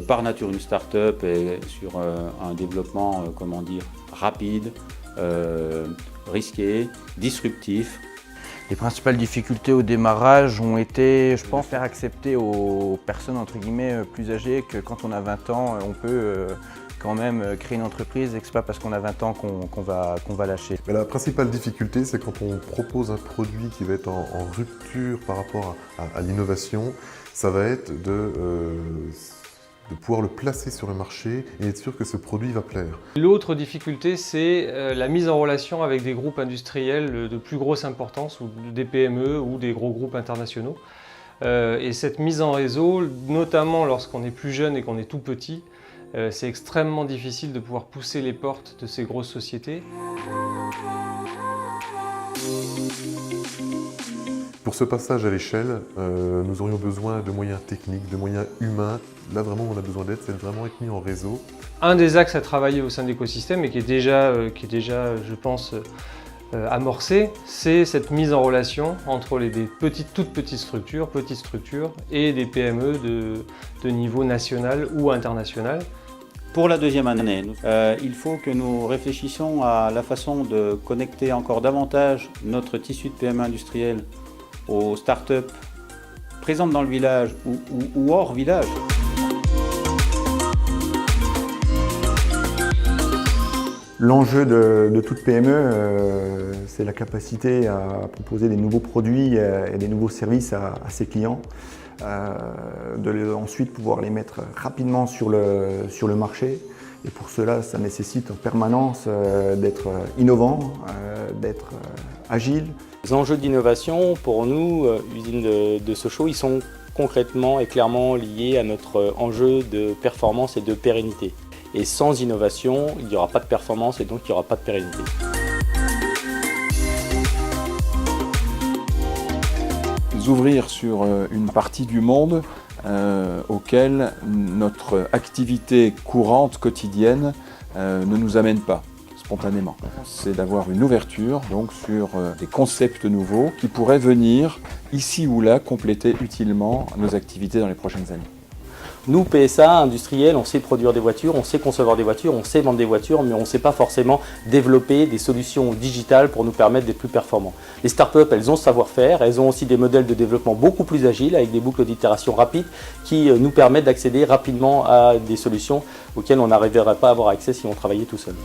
par nature une start-up est sur un développement, comment dire, rapide, risqué, disruptif. Les principales difficultés au démarrage ont été, je pense, faire accepter aux personnes entre guillemets plus âgées que quand on a 20 ans, on peut quand même créer une entreprise et que ce n'est pas parce qu'on a 20 ans qu'on va lâcher. Mais la principale difficulté, c'est quand on propose un produit qui va être en rupture par rapport à l'innovation, ça va être de pouvoir le placer sur le marché et être sûr que ce produit va plaire. L'autre difficulté, c'est la mise en relation avec des groupes industriels de plus grosse importance, ou des PME ou des gros groupes internationaux. Et cette mise en réseau, notamment lorsqu'on est plus jeune et qu'on est tout petit, c'est extrêmement difficile de pouvoir pousser les portes de ces grosses sociétés. Pour ce passage à l'échelle, nous aurions besoin de moyens techniques, de moyens humains. Là, vraiment, on a besoin d'aide, c'est vraiment être mis en réseau. Un des axes à travailler au sein de l'écosystème et qui est déjà, je pense, amorcé, c'est cette mise en relation entre des toutes petites structures et des PME de niveau national ou international. Pour la deuxième année, il faut que nous réfléchissions à la façon de connecter encore davantage notre tissu de PME industriel aux startups présentes dans le village ou hors village. L'enjeu de toute PME, c'est la capacité à proposer des nouveaux produits et des nouveaux services à ses clients, ensuite pouvoir les mettre rapidement sur le marché. Et pour cela, ça nécessite en permanence d'être innovant, d'être agile. Les enjeux d'innovation, pour nous, usine de Sochaux, ils sont concrètement et clairement liés à notre enjeu de performance et de pérennité. Et sans innovation, il n'y aura pas de performance et donc il n'y aura pas de pérennité. Ouvrir sur une partie du monde auquel notre activité courante, quotidienne, ne nous amène pas spontanément. C'est d'avoir une ouverture donc, sur des concepts nouveaux qui pourraient venir, ici ou là, compléter utilement nos activités dans les prochaines années. Nous, PSA, industriels, on sait produire des voitures, on sait concevoir des voitures, on sait vendre des voitures, mais on ne sait pas forcément développer des solutions digitales pour nous permettre d'être plus performants. Les startups, elles ont ce savoir-faire, elles ont aussi des modèles de développement beaucoup plus agiles, avec des boucles d'itération rapides, qui nous permettent d'accéder rapidement à des solutions auxquelles on n'arriverait pas à avoir accès si on travaillait tout seul.